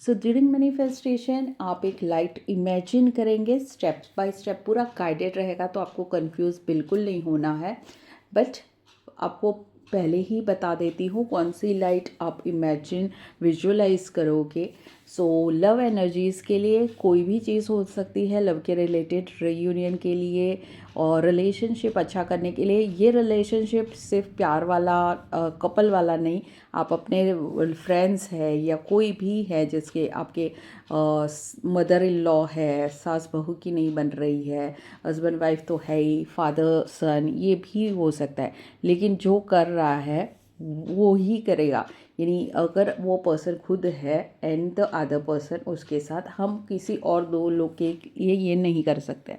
So during manifestation आप एक light imagine करेंगे, स्टेप बाय स्टेप पूरा गाइडेड रहेगा, तो आपको कंफ्यूज बिल्कुल नहीं होना है। बट आपको पहले ही बता देती हूँ कौन सी लाइट आप इमेजिन विजुअलाइज करोगे। सो लव एनर्जीज़ के लिए कोई भी चीज़ हो सकती है, लव के रिलेटेड, रीयूनियन के लिए और रिलेशनशिप अच्छा करने के लिए। ये रिलेशनशिप सिर्फ प्यार वाला कपल वाला नहीं, आप अपने फ्रेंड्स है या कोई भी है जिसके आपके मदर इन लॉ है, सास बहू की नहीं बन रही है, हस्बैंड वाइफ तो है ही, फादर सन, ये भी हो सकता है। लेकिन जो कर रहा है वो ही करेगा, यानी अगर वो पर्सन खुद है एंड द अदर पर्सन उसके साथ, हम किसी और दो लोग के लिए ये नहीं कर सकते।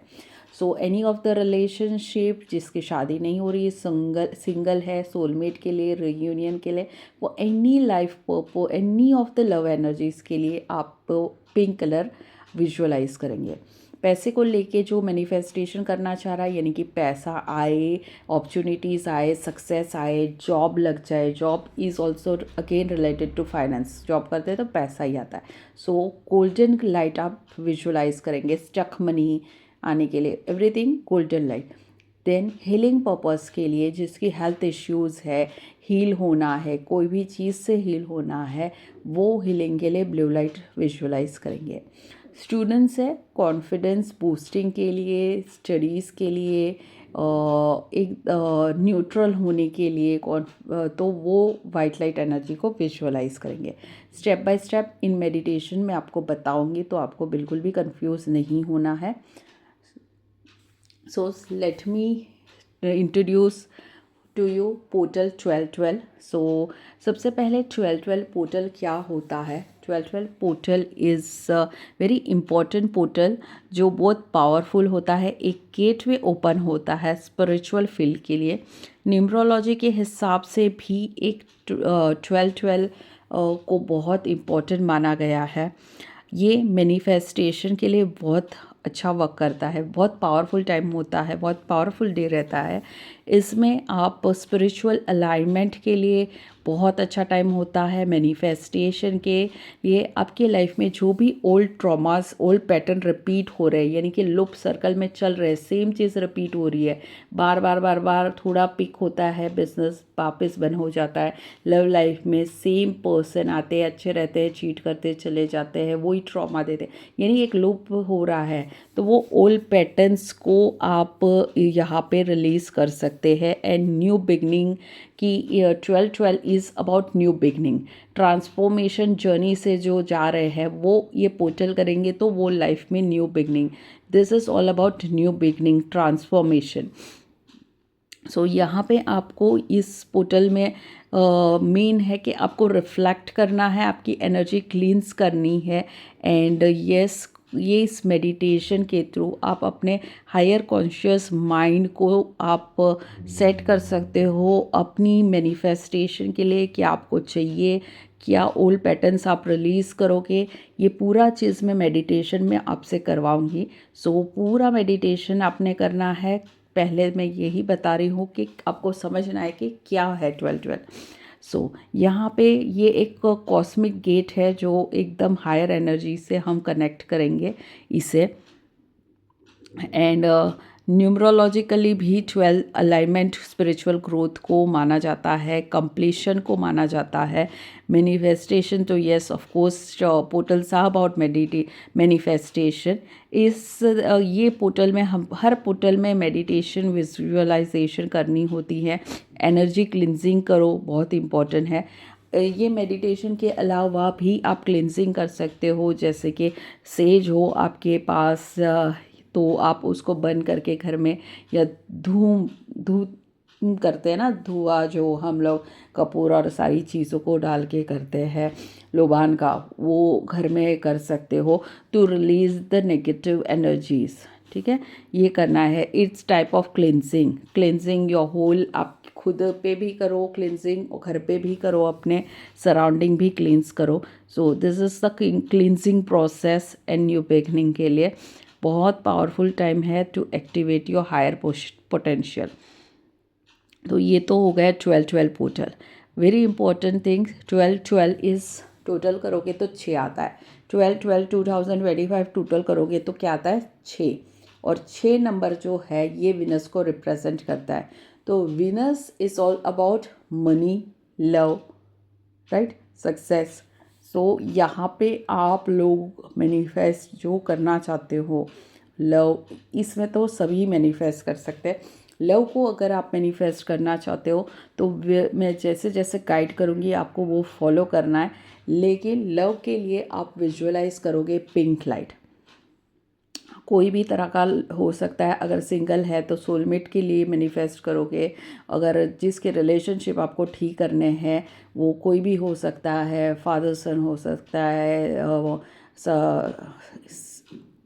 So any of the relationship जिसकी शादी नहीं हो रही है, सिंगल है, सोलमेट के लिए, रियूनियन के लिए, वो any life purpose, any of the love energies के लिए आप पिंक कलर विजुअलाइज करेंगे। पैसे को लेके जो मैनिफेस्टेशन करना चाह रहा है, यानी कि पैसा आए, अपॉर्चुनिटीज़ आए, सक्सेस आए, जॉब लग जाए, job is also again related to finance, job करते हैं तो पैसा ही आता है। सो गोल्डन लाइट आप विजुअलाइज करेंगे, स्टक मनी आने के लिए, everything golden light. Then healing purpose के लिए जिसकी हेल्थ इश्यूज़ है, हील होना है, कोई भी चीज़ से हील होना है, वो हीलिंग के लिए ब्लू लाइट विजुअलाइज करेंगे। स्टूडेंट्स है, कॉन्फिडेंस बूस्टिंग के लिए, स्टडीज़ के लिए, एक न्यूट्रल होने के लिए तो वो वाइट लाइट एनर्जी को विजुअलाइज करेंगे। Step by step in meditation में आपको बताऊंगी, तो आपको बिल्कुल भी कंफ्यूज नहीं होना है। So let me introduce to you portal 1212। So सबसे पहले 1212 पोर्टल क्या होता है? 1212 portal is very important portal जो बहुत पावरफुल होता है। एक गेटवे ओपन होता है स्पिरिचुअल फील्ड के लिए। न्यूमरोलॉजी के हिसाब से भी एक 1212 को बहुत इम्पॉर्टेंट माना गया है। ये मैनिफेस्टेशन के लिए बहुत अच्छा वर्क करता है, बहुत पावरफुल टाइम होता है, बहुत पावरफुल डे रहता है। इसमें आप स्पिरिचुअल अलाइनमेंट के लिए बहुत अच्छा टाइम होता है। मैनिफेस्टेशन के लिए आपके लाइफ में जो भी old traumas, old pattern repeat हो रहे हैं, यानी कि लूप सर्कल में चल रहे हैं, सेम चीज़ रिपीट हो रही है, बार बार बार बार, थोड़ा पिक होता है, बिजनेस वापस बंद हो जाता है, लव लाइफ में सेम पर्सन आते हैं, अच्छे रहते हैं, चीट करते चले जाते हैं, वही ट्रॉमा देते हैं, यानी एक लूप हो रहा है। तो वो ओल्ड पैटर्न्स को आप यहाँ पे रिलीज़ कर सकते हैं एंड न्यू बिगनिंग की 1212 is about new beginning. Transformation journey से जो जा रहे हैं वो ये पोर्टल करेंगे तो वो लाइफ में new beginning, this is all about new beginning, transformation. So यहाँ पे आपको इस पोर्टल में मेन है कि आपको रिफ्लेक्ट करना है, आपकी एनर्जी क्लींस करनी है एंड यस, ये इस मेडिटेशन के थ्रू आप अपने हायर कॉन्शियस माइंड को आप सेट कर सकते हो अपनी मैनिफेस्टेशन के लिए, क्या आपको चाहिए, क्या ओल्ड पैटर्न्स आप रिलीज़ करोगे। ये पूरा चीज़ मैं मेडिटेशन में आपसे करवाऊंगी। सो पूरा मेडिटेशन आपने करना है। पहले मैं यही बता रही हूँ कि आपको समझना है कि क्या है 1212। सो यहाँ पे ये एक कॉस्मिक गेट है जो एकदम हायर एनर्जी से हम कनेक्ट करेंगे इसे। एंड न्यूमरोलॉजिकली भी 12 अलाइनमेंट स्पिरिचुअल ग्रोथ को माना जाता है, कंप्लीशन को माना जाता है। मैनिफेस्टेशन तो येस ऑफ कोर्स पोर्टल सा अबाउट मैनिफेस्टेशन। ये पोर्टल में हम हर पोर्टल में मेडिटेशन, विजुअलाइजेशन करनी होती है। एनर्जी क्लिनजिंग करो, बहुत इम्पॉर्टेंट है। ये मेडिटेशन के अलावा भी आप क्लिनजिंग कर सकते हो, जैसे कि सेज हो आपके पास तो आप उसको बंद करके घर में, या धूम करते हैं ना, धुआं जो हम लोग कपूर और सारी चीज़ों को डाल के करते हैं लोबान का, वो घर में कर सकते हो to release the negative energies. ठीक है, ये करना है। It's type of cleansing your whole, आप खुद पे भी करो क्लिनजिंग और घर पे भी करो, अपने सराउंडिंग भी क्लींस करो। So this is the cleansing process and new beginning के लिए बहुत पावरफुल टाइम है to activate your higher potential. तो ये तो हो गया 1212 portal. Very important thing, 1212 is total करोगे तो 6 आता है। 12/12/2025 टोटल करोगे तो क्या आता है? 6। और 6 नंबर जो है ये विनस को रिप्रेजेंट करता है। तो Venus is all about money, love, right, success. So यहाँ पे आप लोग मैनिफेस्ट जो करना चाहते हो, लव, इसमें तो सभी मैनिफेस्ट कर सकते हैं। लव को अगर आप मैनिफेस्ट करना चाहते हो तो मैं जैसे जैसे गाइड करूँगी आपको वो फॉलो करना है। लेकिन लव के लिए आप विजुअलाइज करोगे पिंक लाइट, कोई भी तरह का हो सकता है। अगर सिंगल है तो सोलमेट के लिए मैनिफेस्ट करोगे। अगर जिसके रिलेशनशिप आपको ठीक करने हैं वो कोई भी हो सकता है, फादर सन हो सकता है,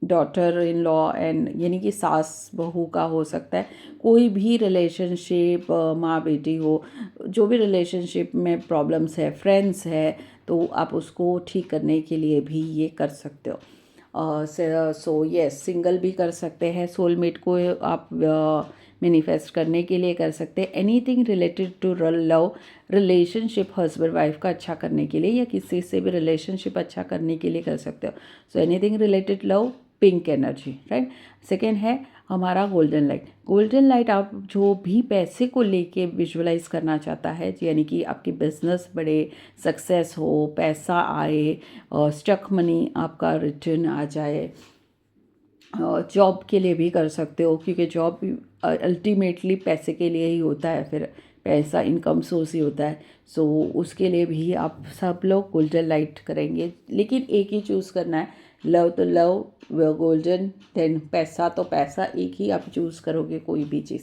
डॉटर इन लॉ एंड यानी कि सास बहू का हो सकता है। कोई भी रिलेशनशिप, माँ बेटी हो, जो भी रिलेशनशिप में प्रॉब्लम्स है, फ्रेंड्स है, तो आप उसको ठीक करने के लिए भी ये कर सकते हो। सो यस, सिंगल भी कर सकते हैं, सोलमेट को आप मैनिफेस्ट करने के लिए कर सकते हैं। Anything related to love, relationship husband wife का अच्छा करने के लिए या किसी से भी रिलेशनशिप अच्छा करने के लिए कर सकते हो। So anything related love, pink energy, right. Second है हमारा गोल्डन लाइट। गोल्डन लाइट आप जो भी पैसे को लेके विजुअलाइज करना चाहता है, यानी कि आपकी बिजनेस बड़े सक्सेस हो, पैसा आए, स्टक मनी आपका रिटर्न आ जाए। जॉब के लिए भी कर सकते हो, क्योंकि जॉब अल्टीमेटली पैसे के लिए ही होता है, फिर पैसा इनकम सोर्स ही होता है। सो उसके लिए भी आप सब लोग गोल्डन लाइट करेंगे। लेकिन एक ही चूज़ करना है, लव तो लव, गोल्डन, देन पैसा तो पैसा, एक ही आप चूज़ करोगे कोई भी चीज़।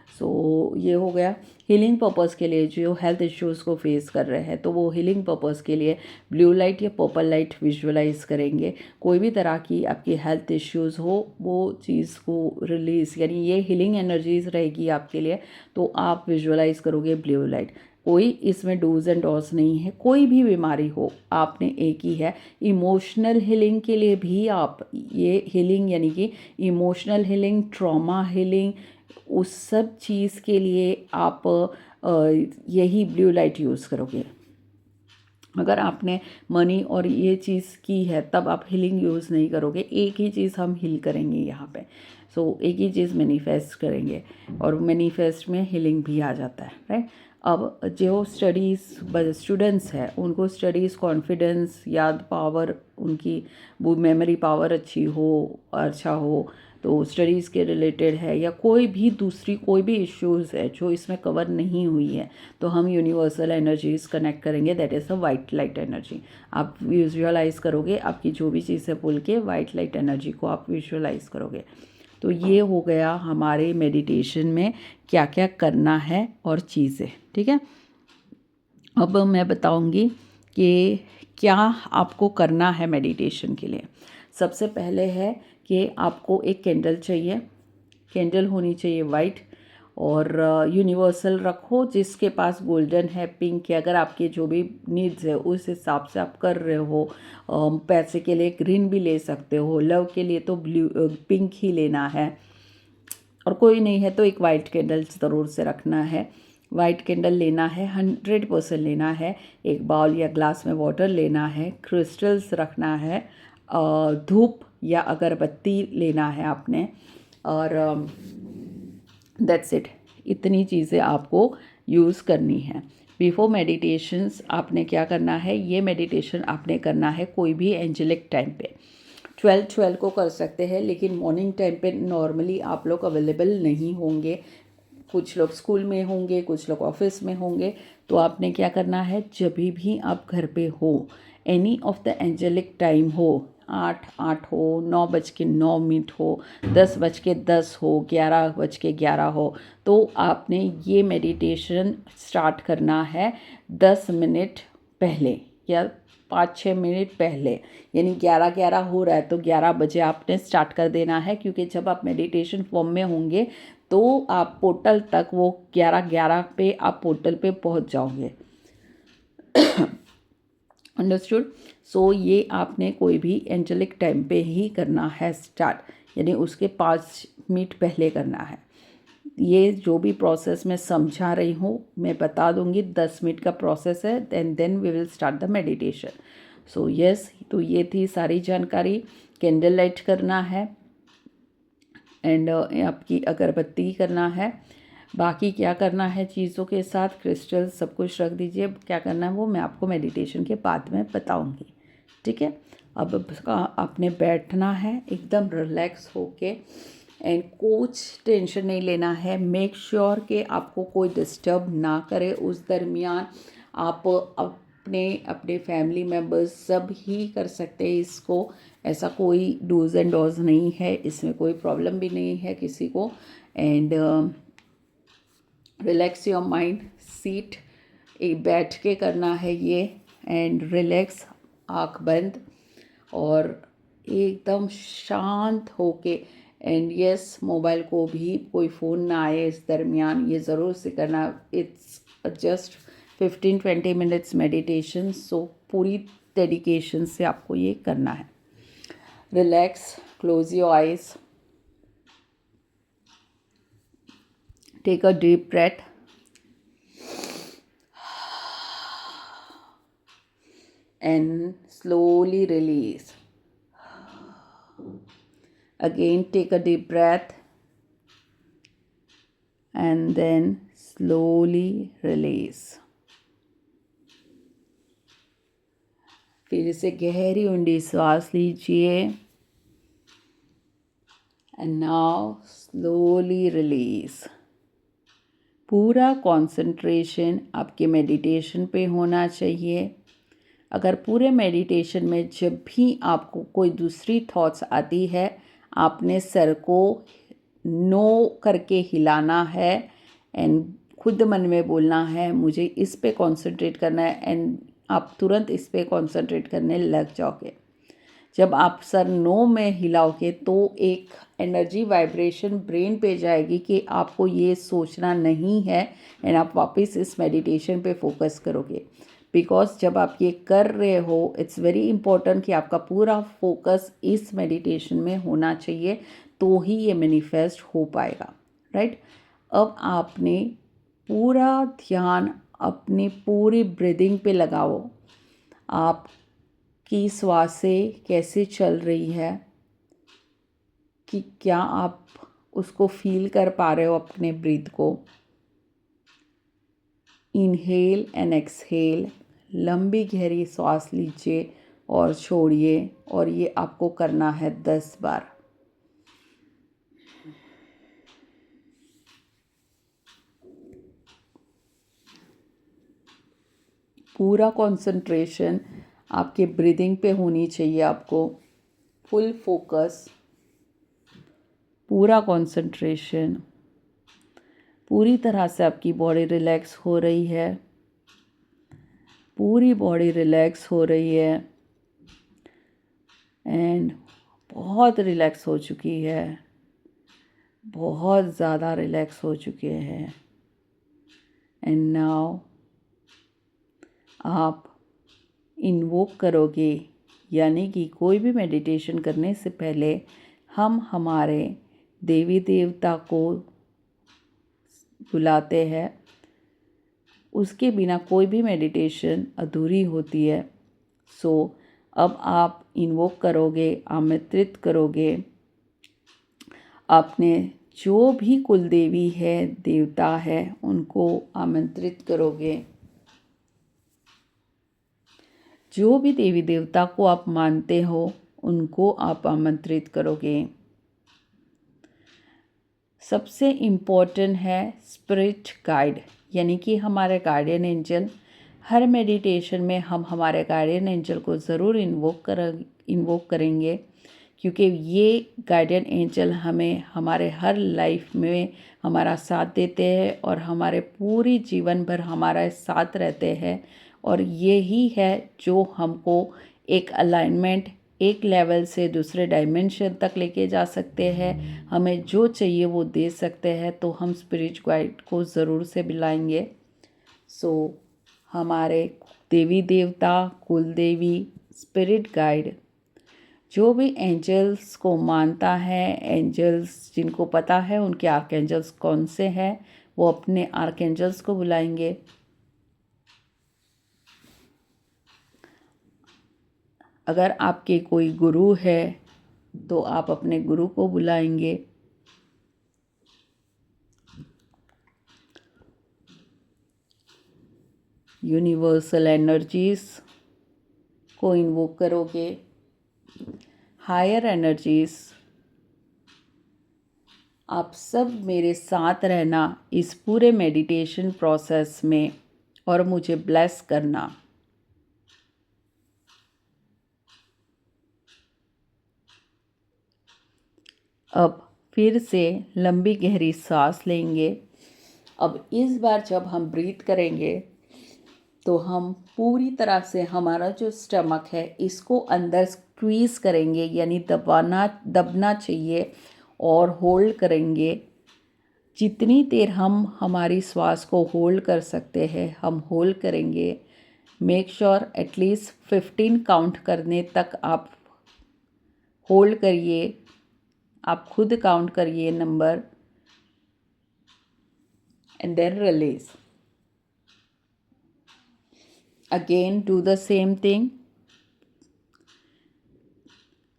सो ये हो गया। हीलिंग पर्पस के लिए जो हेल्थ इश्यूज़ को फेस कर रहे हैं तो वो हीलिंग पर्पस के लिए ब्लू लाइट या पर्पल लाइट विजुअलाइज करेंगे। कोई भी तरह की आपकी हेल्थ इश्यूज़ हो वो चीज़ को रिलीज़, यानी ये हीलिंग एनर्जीज रहेगी आपके लिए, तो आप विजुअलाइज करोगे ब्लू लाइट। कोई इसमें डूज एंड डॉस नहीं है, कोई भी बीमारी हो आपने एक ही है। इमोशनल हीलिंग के लिए भी आप ये हीलिंग, यानी कि इमोशनल हीलिंग, ट्रॉमा हीलिंग, उस सब चीज़ के लिए आप यही ब्लू लाइट यूज़ करोगे। अगर आपने मनी और ये चीज़ की है तब आप हीलिंग यूज़ नहीं करोगे। एक ही चीज़ हम हील करेंगे यहाँ पे। सो एक ही चीज़ मैनिफेस्ट करेंगे और मैनिफेस्ट में हीलिंग भी आ जाता है, राइट। अब जो स्टूडेंट्स हैं उनको स्टडीज़ कॉन्फिडेंस, याद पावर, उनकी वो मेमोरी पावर अच्छी हो, अच्छा हो, तो स्टडीज़ के रिलेटेड है या कोई भी दूसरी कोई भी इश्यूज़ है जो इसमें कवर नहीं हुई है, तो हम यूनिवर्सल एनर्जीज कनेक्ट करेंगे, that is a white light energy. आप विजुअलाइज करोगे, आपकी जो भी चीज़ है बोल के वाइट लाइट एनर्जी को आप विजुअलाइज करोगे। तो ये हो गया हमारे मेडिटेशन में क्या क्या करना है और चीज़ें, ठीक है। अब मैं बताऊंगी कि क्या आपको करना है मेडिटेशन के लिए। सबसे पहले है कि आपको एक कैंडल चाहिए, कैंडल होनी चाहिए वाइट, और यूनिवर्सल रखो, जिसके पास गोल्डन है, पिंक है, अगर आपके जो भी नीड्स है उस हिसाब से आप कर रहे हो। पैसे के लिए ग्रीन भी ले सकते हो, लव के लिए तो ब्लू पिंक ही लेना है, और कोई नहीं है तो एक वाइट कैंडल ज़रूर से रखना है। वाइट कैंडल लेना है, 100% लेना है। एक बाउल या ग्लास में वाटर लेना है, क्रिस्टल्स रखना है, धूप या अगरबत्ती लेना है आपने, और दैट्स इट। इतनी चीज़ें आपको यूज़ करनी है। बिफोर मेडिटेशंस आपने क्या करना है, ये मेडिटेशन आपने करना है कोई भी एंजेलिक टाइम पे। 12 को कर सकते हैं, लेकिन मॉर्निंग टाइम पे नॉर्मली आप लोग अवेलेबल नहीं होंगे। कुछ लोग स्कूल में होंगे, कुछ लोग ऑफिस में होंगे। तो आपने क्या करना है, जब भी आप घर पे हो, any of the angelic time हो, 8 हो, 9:09 हो, 10:10 हो, 11:11 हो, तो आपने ये मेडिटेशन स्टार्ट करना है 10 मिनट पहले या 5-6 मिनट पहले। यानी 11:11 हो रहा है तो 11 बजे आपने स्टार्ट कर देना है, क्योंकि जब आप मेडिटेशन फॉर्म में होंगे तो आप पोर्टल तक वो 11:11 पे आप पोर्टल पे पहुंच जाओगे। अंडरस्टूड। सो ये आपने कोई भी एंजेलिक टाइम पे ही करना है स्टार्ट, यानी उसके 5 मिनट पहले करना है। ये जो भी प्रोसेस मैं समझा रही हूँ मैं बता दूँगी, 10 मिनट का प्रोसेस है, then we will start the meditation. So yes, तो ये थी सारी जानकारी। कैंडल लाइट करना है एंड आपकी अगरबत्ती करना है। बाकी क्या करना है चीज़ों के साथ, क्रिस्टल सब कुछ रख दीजिए। क्या करना है वो मैं आपको मेडिटेशन के बाद में बताऊंगी, ठीक है। अब आपने बैठना है एकदम रिलैक्स होके एंड कुछ टेंशन नहीं लेना है। मेक श्योर कि आपको कोई डिस्टर्ब ना करे उस दरमियान। आप अपने अपने फैमिली मेम्बर्स सब ही कर सकते हैं इसको, ऐसा कोई डूज एंड डॉज नहीं है, इसमें कोई प्रॉब्लम भी नहीं है किसी को। And relax your mind, seat एक बैठ के करना है ये, एंड रिलैक्स, आँख बंद और एकदम शांत होके। एंड यस, मोबाइल को भी कोई फ़ोन ना आए इस दरमियान, ये ज़रूर से करना। इट्स जस्ट 15-20 मिनट्स मेडिटेशन, सो पूरी डेडिकेशन से आपको ये करना है। Relax, close your eyes, take a deep breath and slowly release. Again, take a deep breath and then slowly release. फिर से गहरी ऊंडी सांस लीजिए and now slowly release. पूरा कंसंट्रेशन आपके मेडिटेशन पे होना चाहिए। अगर पूरे मेडिटेशन में जब भी आपको कोई दूसरी थॉट्स आती है, आपने सर को नो करके हिलाना है एंड खुद मन में बोलना है मुझे इस पे कंसंट्रेट करना है, एंड आप तुरंत इस पे कंसंट्रेट करने लग जाओगे। जब आप सर नो में हिलाओगे तो एक एनर्जी वाइब्रेशन ब्रेन पे जाएगी कि आपको ये सोचना नहीं है, एंड आप वापस इस मेडिटेशन पे फोकस करोगे। बिकॉज जब आप ये कर रहे हो, इट्स वेरी इंपॉर्टेंट कि आपका पूरा फोकस इस मेडिटेशन में होना चाहिए, तो ही ये मैनिफेस्ट हो पाएगा, राइट। अब आपने पूरा ध्यान अपनी पूरी ब्रीदिंग पे लगाओ। आपकी श्वासें कैसे चल रही है, कि क्या आप उसको फील कर पा रहे हो अपने ब्रीथ को। इनहेल एंड एक्सहेल, लंबी गहरी सांस लीजिए और छोड़िए, और ये आपको करना है 10 बार। पूरा कंसंट्रेशन आपके ब्रीदिंग पे होनी चाहिए, आपको फुल फोकस, पूरा कंसंट्रेशन। पूरी तरह से आपकी बॉडी रिलैक्स हो रही है, पूरी बॉडी रिलैक्स हो रही है एंड बहुत रिलैक्स हो चुकी है, बहुत ज़्यादा रिलैक्स हो चुके हैं। एंड नाउ आप इन्वोक करोगे, यानी कि कोई भी मेडिटेशन करने से पहले हम हमारे देवी देवता को बुलाते हैं। उसके बिना कोई भी मेडिटेशन अधूरी होती है। सो अब आप इन्वोक करोगे, आमंत्रित करोगे, आपने जो भी कुल देवी है, देवता है, उनको आमंत्रित करोगे। जो भी देवी देवता को आप मानते हो उनको आप आमंत्रित करोगे। सबसे इम्पोर्टेंट है स्पिरिट गाइड, यानी कि हमारे गार्डियन एंजल। हर मेडिटेशन में हम हमारे गार्डियन एंजल को ज़रूर इन्वोक करेंगे, क्योंकि ये गार्डियन एंजल हमें हमारे हर लाइफ में हमारा साथ देते हैं और हमारे पूरी जीवन भर हमारा साथ रहते हैं। और यही है जो हमको एक अलाइनमेंट, एक लेवल से दूसरे डायमेंशन तक लेके जा सकते हैं। हमें जो चाहिए वो दे सकते हैं, तो हम स्पिरिट गाइड को ज़रूर से बुलाएंगे। सो हमारे देवी देवता, कुल देवी, स्पिरिट गाइड, जो भी एंजल्स को मानता है, एंजल्स जिनको पता है उनके आर्कएंजल्स कौन से हैं, वो अपने आर्कएंजल्स को बुलाएंगे। अगर आपके कोई गुरु है तो आप अपने गुरु को बुलाएंगे। यूनिवर्सल एनर्जीज को इन्वोक करोगे। हायर एनर्जीज, आप सब मेरे साथ रहना इस पूरे मेडिटेशन प्रोसेस में और मुझे ब्लेस करना। अब फिर से लंबी गहरी सांस लेंगे। अब इस बार जब हम ब्रीथ करेंगे तो हम पूरी तरह से हमारा जो स्टमक है इसको अंदर स्क्वीज करेंगे, यानी दबना चाहिए और होल्ड करेंगे। जितनी देर हम हमारी श्वास को होल्ड कर सकते हैं हम होल्ड करेंगे। मेक श्योर एटलीस्ट 15 काउंट करने तक आप होल्ड करिए। आप खुद काउंट करिए number and then release. Again do the same thing.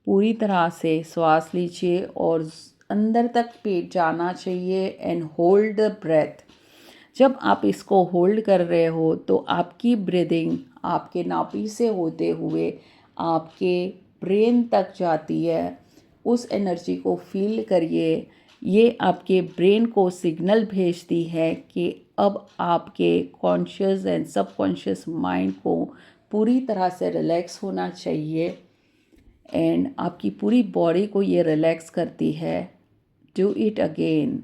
पूरी तरह से श्वास लीजिए और अंदर तक पेट जाना चाहिए एंड होल्ड द ब्रेथ। जब आप इसको होल्ड कर रहे हो तो आपकी ब्रीदिंग आपके नाभि से होते हुए आपके ब्रेन तक जाती है। उस एनर्जी को फील करिए। ये आपके ब्रेन को सिग्नल भेजती है कि अब आपके कॉन्शियस एंड सबकॉन्शियस माइंड को पूरी तरह से रिलैक्स होना चाहिए एंड आपकी पूरी बॉडी को ये रिलैक्स करती है। Do it again.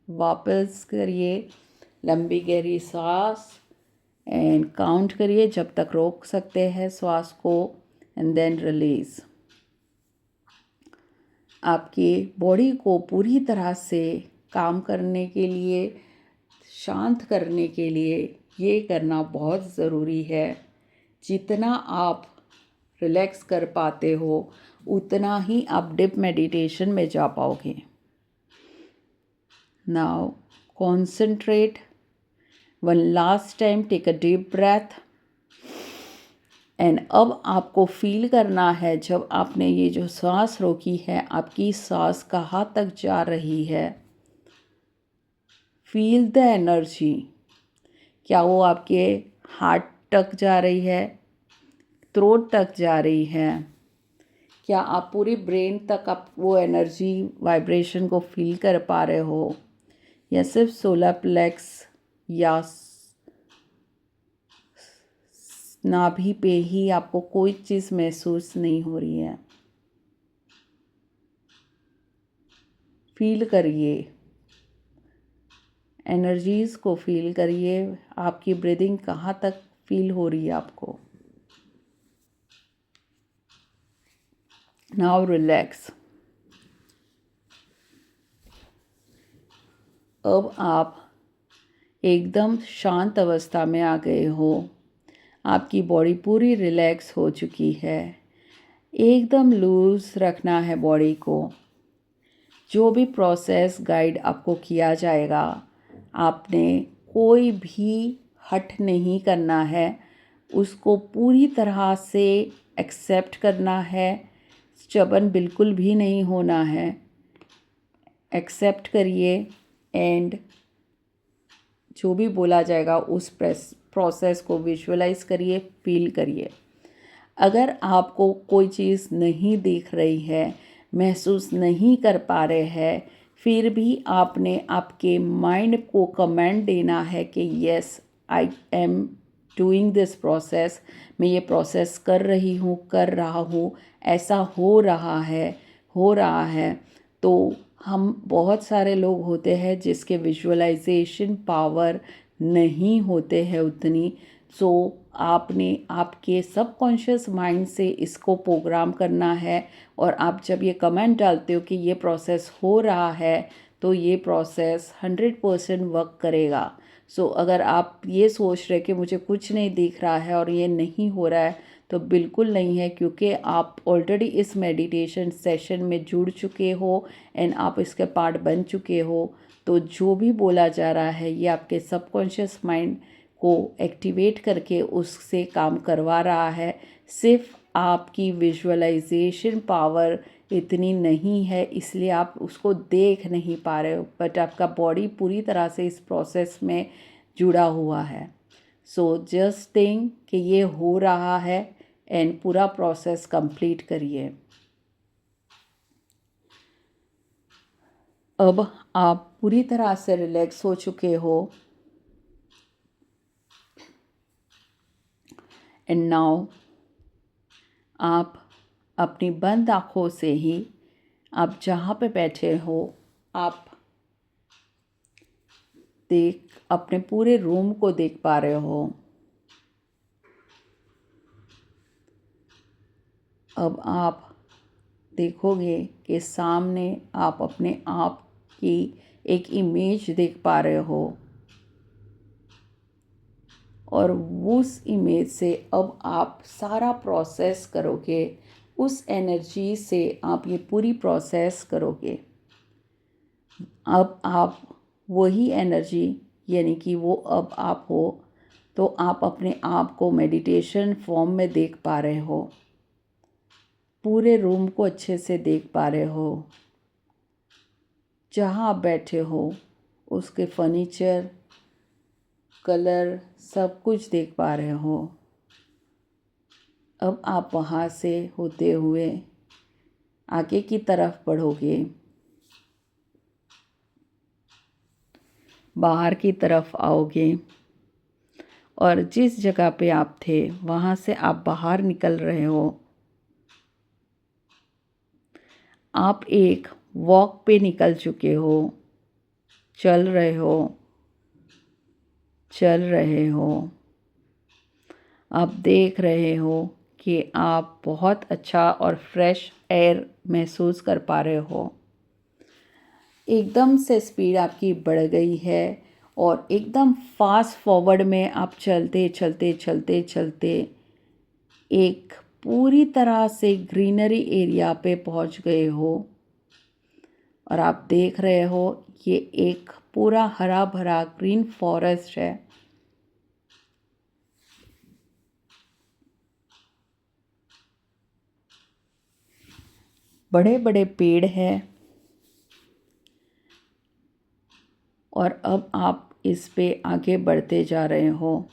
वापस करिए लंबी गहरी सांस एंड काउंट करिए जब तक रोक सकते हैं श्वास को एंड देन रिलीज। आपकी बॉडी को पूरी तरह से काम करने के लिए, शांत करने के लिए ये करना बहुत ज़रूरी है। जितना आप रिलैक्स कर पाते हो उतना ही आप डीप मेडिटेशन में जा पाओगे। Now concentrate. One last time take a deep breath and अब आपको फील करना है जब आपने ये जो सांस रोकी है आपकी सांस कहाँ तक जा रही है। Feel the energy. क्या वो आपके हार्ट तक जा रही है, थ्रोट तक जा रही है? क्या आप पूरी ब्रेन तक आप वो एनर्जी वाइब्रेशन को फील कर पा रहे हो, या सिर्फ सोलर प्लेक्स या नाभि पे ही आपको कोई चीज़ महसूस नहीं हो रही है? फील करिए, एनर्जीज़ को फील करिए। आपकी ब्रीदिंग कहाँ तक फील हो रही है आपको। Now relax. अब आप एकदम शांत अवस्था में आ गए हो। आपकी बॉडी पूरी रिलैक्स हो चुकी है। एकदम लूज़ रखना है बॉडी को। जो भी प्रोसेस गाइड आपको किया जाएगा आपने कोई भी हट नहीं करना है, उसको पूरी तरह से एक्सेप्ट करना है। स्टबर्न बिल्कुल भी नहीं होना है। एक्सेप्ट करिए एंड जो भी बोला जाएगा उस प्रोसेस को विजुअलाइज करिए, फील करिए। अगर आपको कोई चीज़ नहीं दिख रही है, महसूस नहीं कर पा रहे हैं, फिर भी आपने आपके माइंड को कमेंट देना है कि yes I am doing this process. मैं ये प्रोसेस कर रही हूँ, कर रहा हूँ, ऐसा हो रहा है। तो हम बहुत सारे लोग होते हैं जिसके विजुअलाइजेशन पावर नहीं होते हैं उतनी। सो आपने आपके सबकॉन्शियस माइंड से इसको प्रोग्राम करना है और आप जब ये कमेंट डालते हो कि ये प्रोसेस हो रहा है तो ये प्रोसेस 100% वर्क करेगा। सो अगर आप ये सोच रहे कि मुझे कुछ नहीं दिख रहा है और ये नहीं हो रहा है तो बिल्कुल नहीं है, क्योंकि आप ऑलरेडी इस मेडिटेशन सेशन में जुड़ चुके हो एंड आप इसके पार्ट बन चुके हो। तो जो भी बोला जा रहा है ये आपके सबकॉन्शियस माइंड को एक्टिवेट करके उससे काम करवा रहा है। सिर्फ आपकी विजुअलाइजेशन पावर इतनी नहीं है, इसलिए आप उसको देख नहीं पा रहे हो, बट आपका बॉडी पूरी तरह से इस प्रोसेस में जुड़ा हुआ है। सो जस्ट थिंक कि ये हो रहा है एंड पूरा प्रोसेस कंप्लीट करिए। अब आप पूरी तरह से रिलैक्स हो चुके हो एंड नाउ आप अपनी बंद आँखों से ही आप जहाँ पे बैठे हो आप अपने पूरे रूम को देख पा रहे हो। अब आप देखोगे कि सामने आप अपने आप की एक इमेज देख पा रहे हो और उस इमेज से अब आप सारा प्रोसेस करोगे। उस एनर्जी से आप ये पूरी प्रोसेस करोगे। अब आप वही एनर्जी यानी कि वो अब आप हो, तो आप अपने आप को मेडिटेशन फॉर्म में देख पा रहे हो। पूरे रूम को अच्छे से देख पा रहे हो। जहाँ आप बैठे हो उसके फर्नीचर, कलर सब कुछ देख पा रहे हो। अब आप वहाँ से होते हुए आगे की तरफ बढ़ोगे, बाहर की तरफ आओगे और जिस जगह पे आप थे वहाँ से आप बाहर निकल रहे हो। आप एक वॉक पे निकल चुके हो, चल रहे हो। आप देख रहे हो कि आप बहुत अच्छा और फ्रेश एयर महसूस कर पा रहे हो। एकदम से स्पीड आपकी बढ़ गई है और एकदम फास्ट फॉरवर्ड में आप चलते चलते चलते चलते एक पूरी तरह से ग्रीनरी एरिया पे पहुंच गए हो और आप देख रहे हो ये एक पूरा हरा भरा ग्रीन फॉरेस्ट है। बड़े बड़े पेड़ हैं और अब आप इस पे आगे बढ़ते जा रहे हो।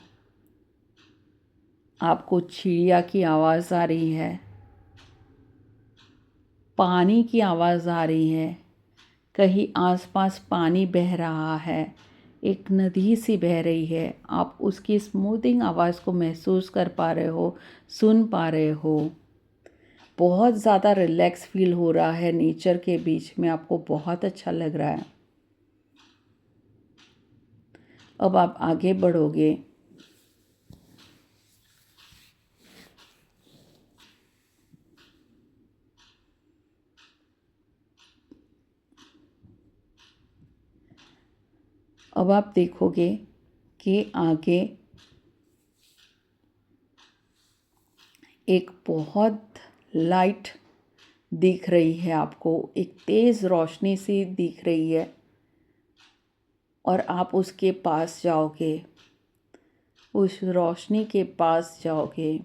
आपको चिड़िया की आवाज़ आ रही है, पानी की आवाज़ आ रही है। कहीं आसपास पानी बह रहा है, एक नदी सी बह रही है। आप उसकी स्मूथिंग आवाज़ को महसूस कर पा रहे हो, सुन पा रहे हो। बहुत ज़्यादा रिलैक्स फील हो रहा है नेचर के बीच में, आपको बहुत अच्छा लग रहा है। अब आप आगे बढ़ोगे। अब आप देखोगे कि आगे एक बहुत लाइट दिख रही है आपको, एक तेज़ रोशनी सी दिख रही है और आप उसके पास जाओगे, उस रोशनी के पास जाओगे।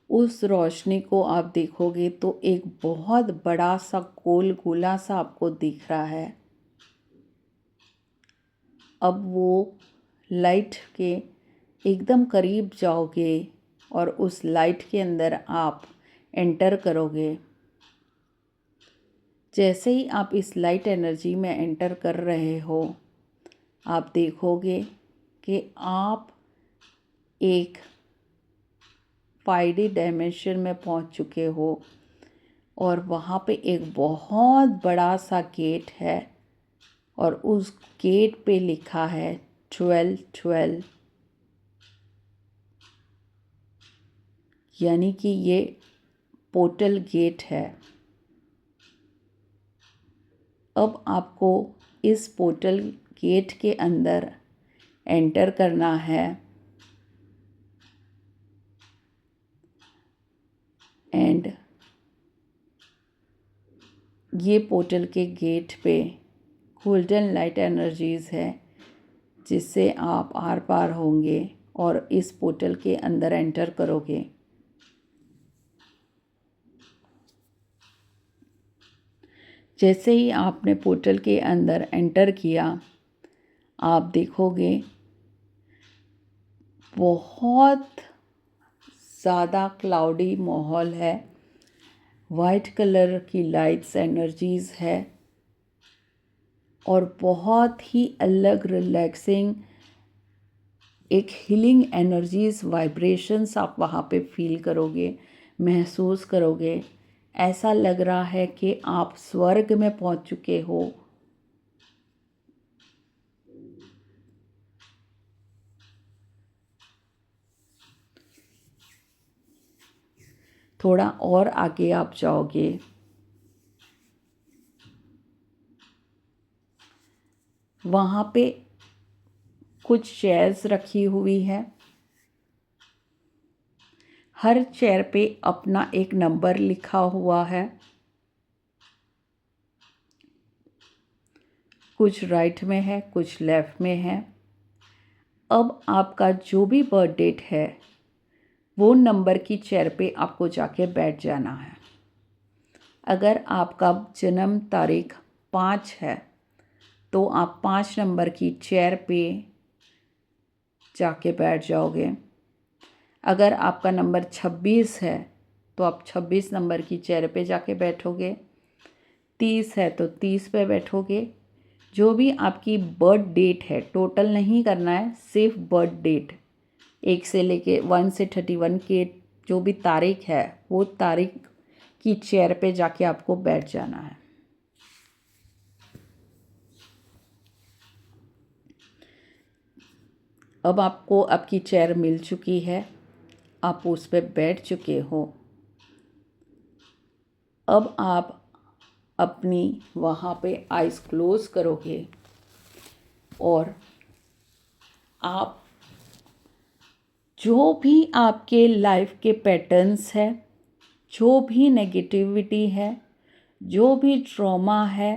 उस रोशनी को आप देखोगे तो एक बहुत बड़ा सा गोल गोला सा आपको दिख रहा है। अब वो लाइट के एकदम करीब जाओगे और उस लाइट के अंदर आप एंटर करोगे। जैसे ही आप इस लाइट एनर्जी में एंटर कर रहे हो, आप देखोगे कि आप एक 5D डायमेंशन में पहुंच चुके हो और वहाँ पे एक बहुत बड़ा सा गेट है और उस गेट पे लिखा है 1212, यानी कि ये पोर्टल गेट है। अब आपको इस पोर्टल गेट के अंदर एंटर करना है एंड ये पोर्टल के गेट पे गोल्डन लाइट एनर्जीज़ है जिससे आप आर पार होंगे और इस पोर्टल के अंदर एंटर करोगे। जैसे ही आपने पोर्टल के अंदर एंटर किया, आप देखोगे बहुत ज़्यादा क्लाउडी माहौल है, वाइट कलर की लाइट्स एनर्जीज़ है और बहुत ही अलग रिलैक्सिंग एक हीलिंग एनर्जीज़ वाइब्रेशंस आप वहाँ पे फील करोगे, महसूस करोगे। ऐसा लग रहा है कि आप स्वर्ग में पहुँच चुके हो। थोड़ा और आगे आप जाओगे, वहाँ पे कुछ चेयर्स रखी हुई है। हर चेयर पे अपना एक नंबर लिखा हुआ है। कुछ राइट में है, कुछ लेफ़्ट में है। अब आपका जो भी बर्थ डेट है वो नंबर की चेयर पे आपको जाके बैठ जाना है। अगर आपका जन्म तारीख 5 है तो आप 5 नंबर की चेयर पे जाके बैठ जाओगे। अगर आपका नंबर 26 है तो आप 26 नंबर की चेयर पे जाके बैठोगे। 30 है तो 30 पे बैठोगे। जो भी आपकी बर्थ डेट है, टोटल नहीं करना है, सिर्फ बर्थ डेट 1 से लेके 1 से 31 के जो भी तारीख है वो तारीख की चेयर पे जाके आपको बैठ जाना है। अब आपको आपकी चेयर मिल चुकी है, आप उस पर बैठ चुके हो। अब आप अपनी वहाँ पे आइज़ क्लोज़ करोगे और आप जो भी आपके लाइफ के पैटर्न्स है, जो भी नेगेटिविटी है, जो भी ट्रॉमा है,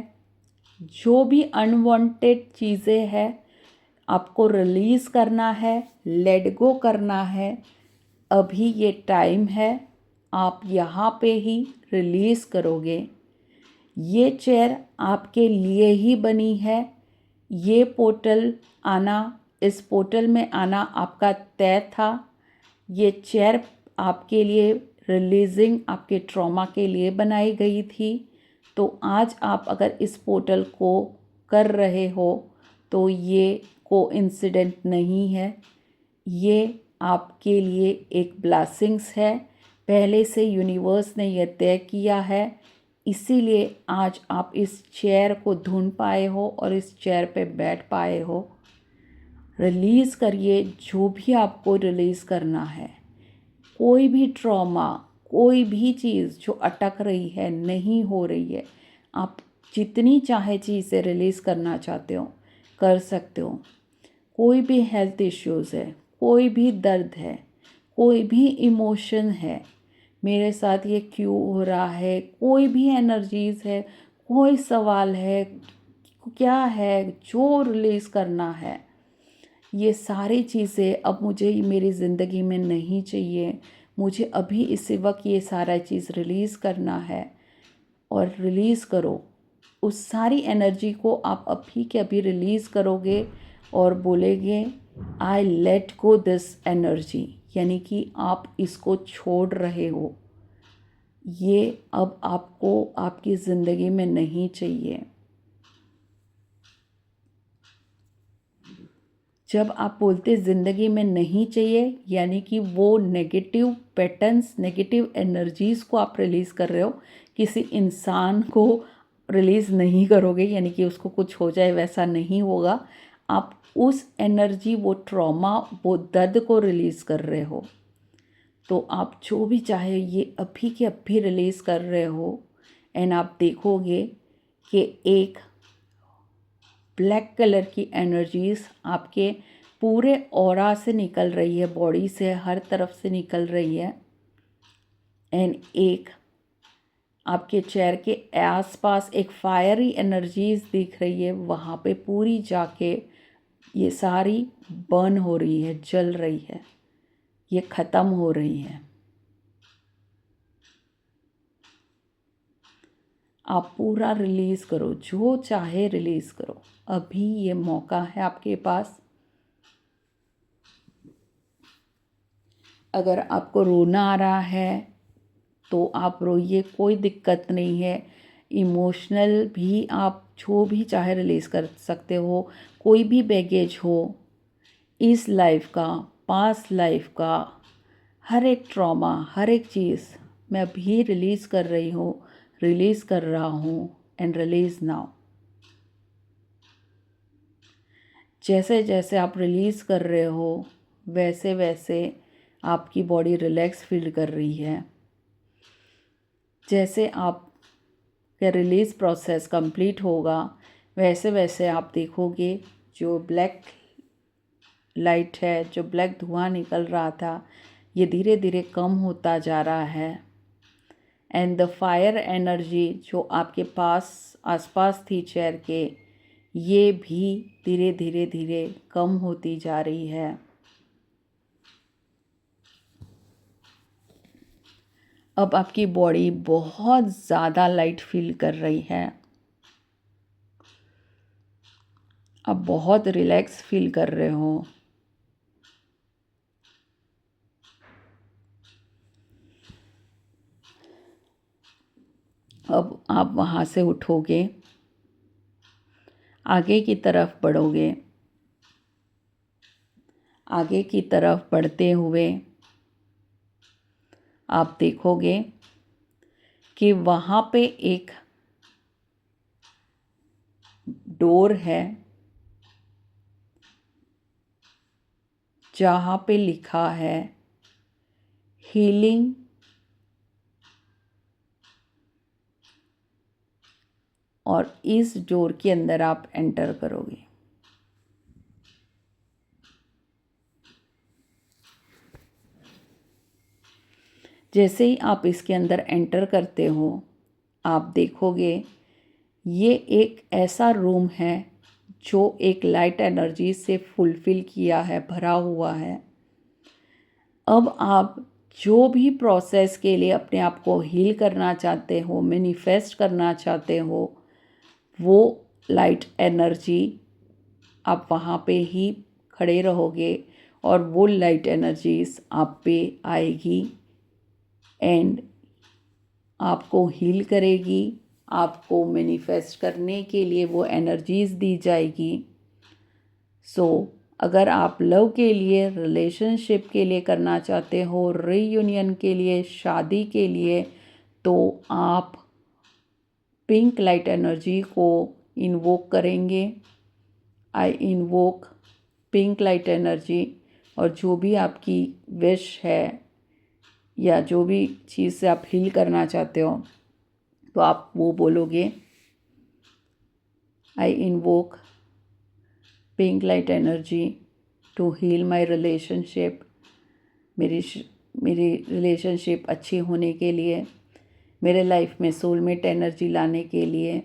जो भी अनवांटेड चीज़ें हैं, आपको रिलीज़ करना है, लेट गो करना है। अभी ये टाइम है, आप यहाँ पे ही रिलीज़ करोगे। ये चेयर आपके लिए ही बनी है। ये पोर्टल आना, इस पोर्टल में आना आपका तय था। ये चेयर आपके लिए रिलीजिंग आपके ट्रॉमा के लिए बनाई गई थी। तो आज आप अगर इस पोर्टल को कर रहे हो तो ये कोइंसिडेंट नहीं है, ये आपके लिए एक ब्लेसिंग्स है। पहले से यूनिवर्स ने यह तय किया है, इसीलिए आज आप इस चेयर को ढूंढ पाए हो और इस चेयर पे बैठ पाए हो। रिलीज़ करिए जो भी आपको रिलीज़ करना है। कोई भी ट्रॉमा, कोई भी चीज़ जो अटक रही है, नहीं हो रही है, आप जितनी चाहे चीज़ें रिलीज़ करना चाहते हो कर सकते हो। कोई भी हेल्थ इश्यूज़ है, कोई भी दर्द है, कोई भी इमोशन है, मेरे साथ ये क्यों हो रहा है, कोई भी एनर्जीज़ है, कोई सवाल है, क्या है जो रिलीज़ करना है, ये सारी चीज़ें अब मुझे मेरी ज़िंदगी में नहीं चाहिए। मुझे अभी इसी वक्त ये सारा चीज़ रिलीज़ करना है और रिलीज़ करो। उस सारी एनर्जी को आप अभी के अभी रिलीज़ करोगे और बोलेंगे I let go this energy, यानी कि आप इसको छोड़ रहे हो। ये अब आपको आपकी ज़िंदगी में नहीं चाहिए। जब आप बोलते ज़िंदगी में नहीं चाहिए, यानी कि वो नेगेटिव पैटर्न्स, नेगेटिव एनर्जीज़ को आप रिलीज़ कर रहे हो। किसी इंसान को रिलीज़ नहीं करोगे, यानी कि उसको कुछ हो जाए वैसा नहीं होगा। आप उस एनर्जी, वो ट्रॉमा, वो दर्द को रिलीज़ कर रहे हो। तो आप जो भी चाहे ये अभी के अभी रिलीज़ कर रहे हो एंड आप देखोगे कि एक ब्लैक कलर की एनर्जीज़ आपके पूरे ऑरा से निकल रही है, बॉडी से हर तरफ से निकल रही है। एंड एक आपके चेयर के आसपास एक फायरी एनर्जीज दिख रही है, वहाँ पे पूरी जाके ये सारी बर्न हो रही है, जल रही है, ये ख़त्म हो रही है। आप पूरा रिलीज़ करो, जो चाहे रिलीज़ करो। अभी ये मौका है आपके पास। अगर आपको रोना आ रहा है तो आप रोइए, कोई दिक्कत नहीं है। इमोशनल भी आप जो भी चाहे रिलीज़ कर सकते हो। कोई भी बैगेज हो इस लाइफ का, पास्ट लाइफ का, हर एक ट्रॉमा, हर एक चीज़ मैं अभी रिलीज़ कर रही हूँ, रिलीज़ कर रहा हूँ। And release now. जैसे जैसे आप रिलीज़ कर रहे हो वैसे वैसे आपकी बॉडी रिलैक्स फील कर रही है। जैसे आपका रिलीज़ प्रोसेस कंप्लीट होगा वैसे वैसे आप देखोगे जो ब्लैक लाइट है, जो ब्लैक धुआं निकल रहा था, ये धीरे धीरे कम होता जा रहा है। एंड द फायर एनर्जी जो आपके पास आसपास थी चेयर के, ये भी धीरे धीरे धीरे कम होती जा रही है। अब आपकी बॉडी बहुत ज़्यादा लाइट फील कर रही है। आप बहुत रिलैक्स फील कर रहे हो। अब आप वहाँ से उठोगे, आगे की तरफ बढ़ोगे। आगे की तरफ बढ़ते हुए आप देखोगे कि वहाँ पे एक डोर है जहाँ पे लिखा है हीलिंग और इस डोर के अंदर आप एंटर करोगे। जैसे ही आप इसके अंदर एंटर करते हो आप देखोगे ये एक ऐसा रूम है जो एक लाइट एनर्जी से फुलफिल किया है, भरा हुआ है। अब आप जो भी प्रोसेस के लिए अपने आप को हील करना चाहते हो, मैनिफेस्ट करना चाहते हो, वो लाइट एनर्जी आप वहाँ पे ही खड़े रहोगे और वो लाइट एनर्जीज आप पे आएगी एंड आपको हील करेगी। आपको मैनिफेस्ट करने के लिए वो एनर्जीज दी जाएगी। सो अगर आप लव के लिए, रिलेशनशिप के लिए करना चाहते हो, रीयूनियन के लिए, शादी के लिए, तो आप पिंक लाइट एनर्जी को इन्वोक करेंगे। आई इन्वोक पिंक लाइट एनर्जी। और जो भी आपकी विश है या जो भी चीज़ से आप हील करना चाहते हो तो आप वो बोलोगे, I invoke pink light energy to heal my relationship. मेरी रिलेशनशिप अच्छी होने के लिए, मेरे लाइफ में सोलमेट एनर्जी लाने के लिए,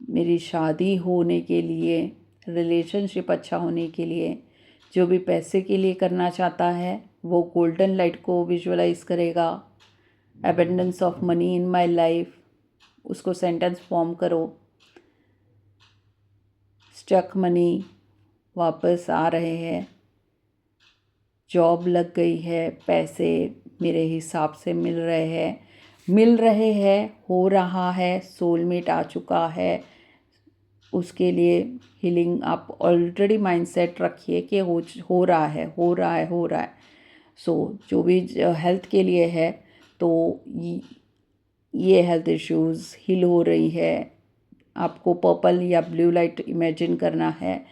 मेरी शादी होने के लिए, रिलेशनशिप अच्छा होने के लिए, जो भी पैसे के लिए करना चाहता है वो गोल्डन लाइट को विजुअलाइज करेगा। Abundance of money in my life, उसको सेंटेंस फॉर्म करो। स्टक मनी वापस आ रहे हैं, जॉब लग गई है, पैसे मेरे हिसाब से मिल रहे हैं, हो रहा है, सोलमेट आ चुका है। उसके लिए हीलिंग आप ऑलरेडी माइंडसेट रखिए कि हो रहा है। सो जो भी हेल्थ के लिए है तो ये हेल्थ इश्यूज़ हील हो रही है। आपको पर्पल या ब्लू लाइट इमेजिन करना है।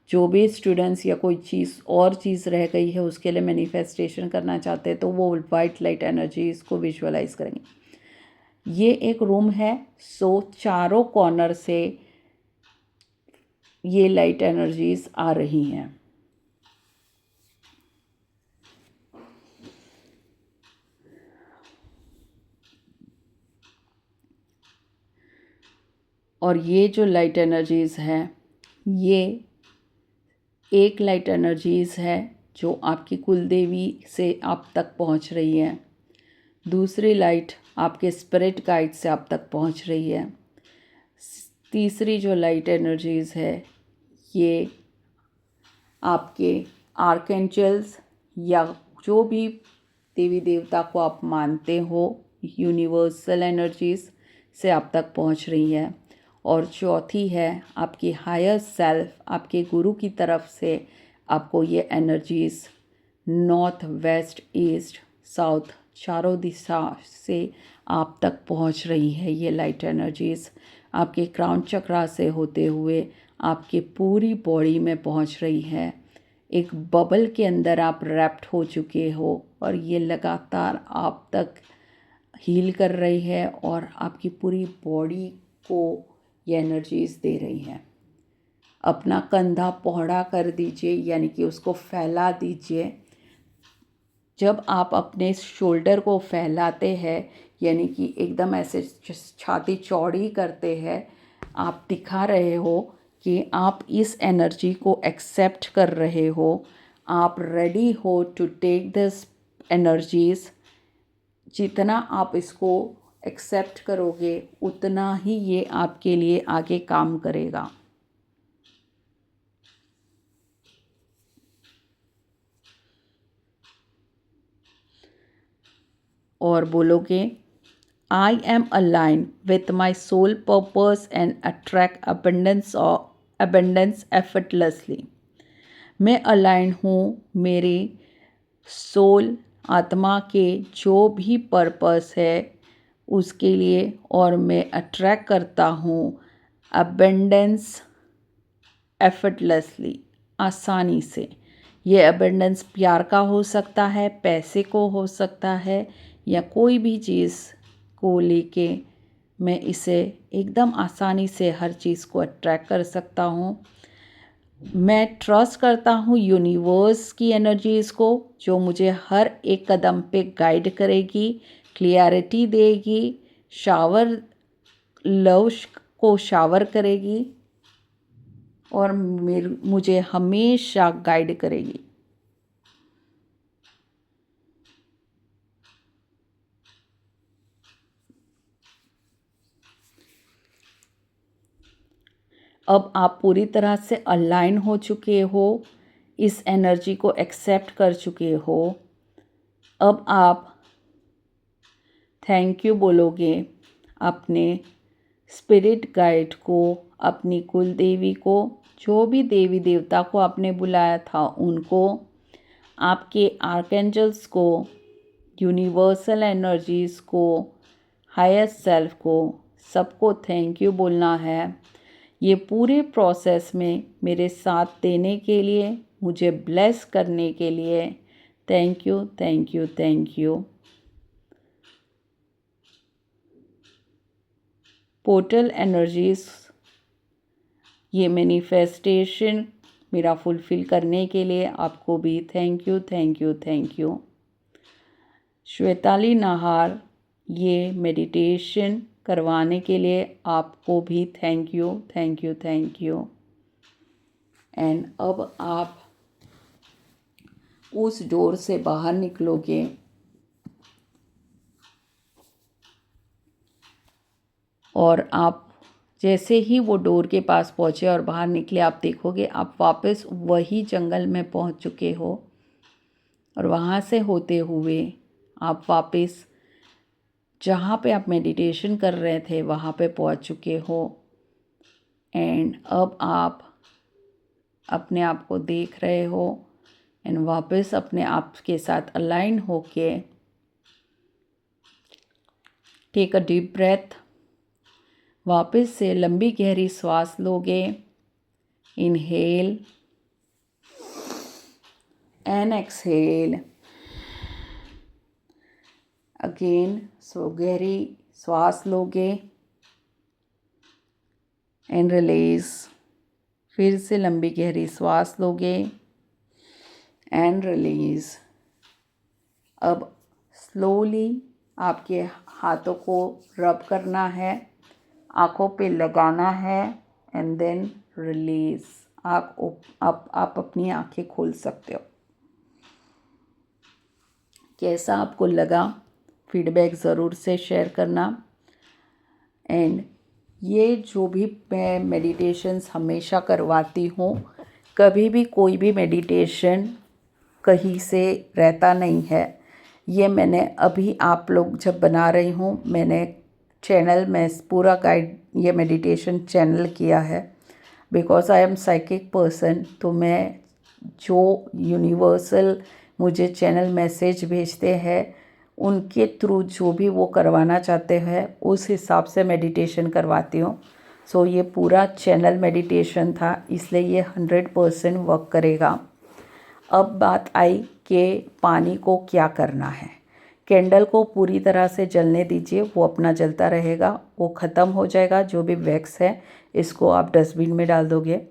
जो भी स्टूडेंट्स या कोई चीज़ रह गई है उसके लिए मैनिफेस्टेशन करना चाहते हैं तो वो वाइट लाइट एनर्जी इसको विजुअलाइज करेंगे। ये एक रूम है, सो चारों कॉर्नर से ये लाइट एनर्जीज आ रही हैं। और ये जो लाइट एनर्जीज हैं, ये एक लाइट एनर्जीज है जो आपकी कुलदेवी से आप तक पहुंच रही है। दूसरी लाइट आपके स्पिरिट गाइड से आप तक पहुंच रही है। तीसरी जो लाइट एनर्जीज है, ये आपके आर्कएंजल्स या जो भी देवी देवता को आप मानते हो, यूनिवर्सल एनर्जीज से आप तक पहुंच रही है। और चौथी है आपकी हायर सेल्फ, आपके गुरु की तरफ से आपको ये energies north, west, east, south चारों दिशा से आप तक पहुंच रही है। ये लाइट एनर्जीज आपके क्राउन चक्रा से होते हुए आपके पूरी बॉडी में पहुंच रही है। एक बबल के अंदर आप रैप्ट हो चुके हो और ये लगातार आप तक हील कर रही है और आपकी पूरी बॉडी को ये एनर्जीज दे रही हैं। अपना कंधा पौड़ा कर दीजिए, यानी कि उसको फैला दीजिए। जब आप अपने शोल्डर को फैलाते हैं, यानी कि एकदम ऐसे छाती चौड़ी करते हैं, आप दिखा रहे हो कि आप इस एनर्जी को एक्सेप्ट कर रहे हो। आप रेडी हो टू टेक दिस एनर्जीज। जितना आप इसको एक्सेप्ट करोगे उतना ही ये आपके लिए आगे काम करेगा। और बोलोगे, I am align with my soul purpose and attract abundance effortlessly. मैं अलाइन हूँ मेरे सोल आत्मा के जो भी पर्पस है उसके लिए, और मैं अट्रैक्ट करता हूँ अबंडेंस एफर्टलेसली, आसानी से। ये अबंडेंस प्यार का हो सकता है, पैसे को हो सकता है, या कोई भी चीज़ को लेके मैं इसे एकदम आसानी से हर चीज़ को अट्रैक्ट कर सकता हूँ। मैं ट्रस्ट करता हूँ यूनिवर्स की एनर्जीज़ को, जो मुझे हर एक कदम पे गाइड करेगी, क्लियरिटी देगी, लव को शावर करेगी और मुझे हमेशा गाइड करेगी। अब आप पूरी तरह से अलाइन हो चुके हो, इस एनर्जी को एक्सेप्ट कर चुके हो। अब आप थैंक यू बोलोगे अपने स्पिरिट गाइड को, अपनी कुल देवी को, जो भी देवी देवता को आपने बुलाया था उनको, आपके आर्कएंजल्स को, यूनिवर्सल एनर्जीज़ को, हायर सेल्फ को, सबको थैंक यू बोलना है। ये पूरे प्रोसेस में मेरे साथ देने के लिए, मुझे ब्लेस करने के लिए thank you, thank you, thank you. Portal energies ये मैनिफेस्टेशन मेरा फुलफ़िल करने के लिए आपको भी thank you, thank you, thank you. Shwetali Nahar ये मेडिटेशन करवाने के लिए आपको भी thank you, thank you, thank you. And अब आप उस डोर से बाहर निकलोगे और आप जैसे ही वो डोर के पास पहुँचे और बाहर निकले, आप देखोगे आप वापस वही जंगल में पहुँच चुके हो और वहाँ से होते हुए आप वापस जहाँ पे आप मेडिटेशन कर रहे थे वहाँ पे पहुँच चुके हो। एंड अब आप अपने आप को देख रहे हो एंड वापस अपने आप के साथ अलाइन होके टेक अ डीप ब्रेथ। वापस से लंबी गहरी श्वास लोगे, इनहेल एंड एक्सहेल अगेन। सो गहरी श्वास लोगे एंड रिलीज। फिर से लंबी गहरी सांस लोगे एंड रिलीज। अब स्लोली आपके हाथों को रब करना है, आँखों पे लगाना है एंड देन रिलीज। आप अपनी आँखें खोल सकते हो। कैसा आपको लगा फीडबैक ज़रूर से शेयर करना। एंड ये जो भी मैं मेडिटेशंस हमेशा करवाती हूँ, कभी भी कोई भी मेडिटेशन कहीं से रहता नहीं है। ये मैंने अभी आप लोग जब बना रही हूँ, मैंने चैनल में पूरा गाइड ये मेडिटेशन चैनल किया है because I am psychic person. तो मैं जो यूनिवर्सल मुझे चैनल मैसेज भेजते हैं उनके थ्रू जो भी वो करवाना चाहते हैं उस हिसाब से मेडिटेशन करवाती हूँ। सो ये पूरा चैनल मेडिटेशन था, इसलिए ये 100% वर्क करेगा। अब बात आई कि पानी को क्या करना है। कैंडल को पूरी तरह से जलने दीजिए, वो अपना जलता रहेगा, वो ख़त्म हो जाएगा। जो भी वैक्स है इसको आप डस्टबिन में डाल दोगे।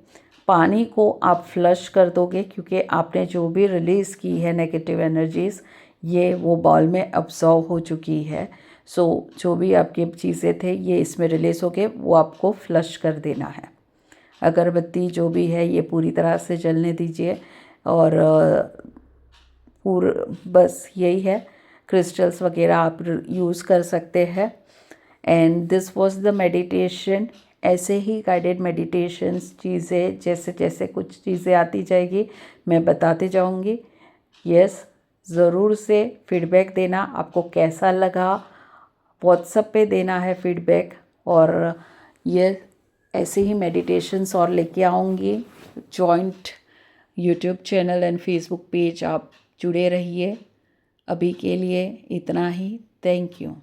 पानी को आप फ्लश कर दोगे क्योंकि आपने जो भी रिलीज़ की है नेगेटिव एनर्जीज़, ये वो बॉल में अब्जॉर्व हो चुकी है। सो जो भी आपकी चीज़ें थे ये इसमें रिलीज़ हो गए, वो आपको फ्लश कर देना है। अगरबत्ती जो भी है ये पूरी तरह से जलने दीजिए। और बस यही है, क्रिस्टल्स वगैरह आप यूज़ कर सकते हैं। And this was the meditation. ऐसे ही गाइडेड मेडिटेशंस चीज़ें जैसे जैसे कुछ चीज़ें आती जाएगी मैं बताते जाऊंगी। यस, ज़रूर से फीडबैक देना, आपको कैसा लगा व्हाट्सएप पे देना है फीडबैक। और ये ऐसे ही मेडिटेशंस और लेके आऊँगी। Joint YouTube channel and Facebook page आप जुड़े रहिए। अभी के लिए इतना ही। Thank you.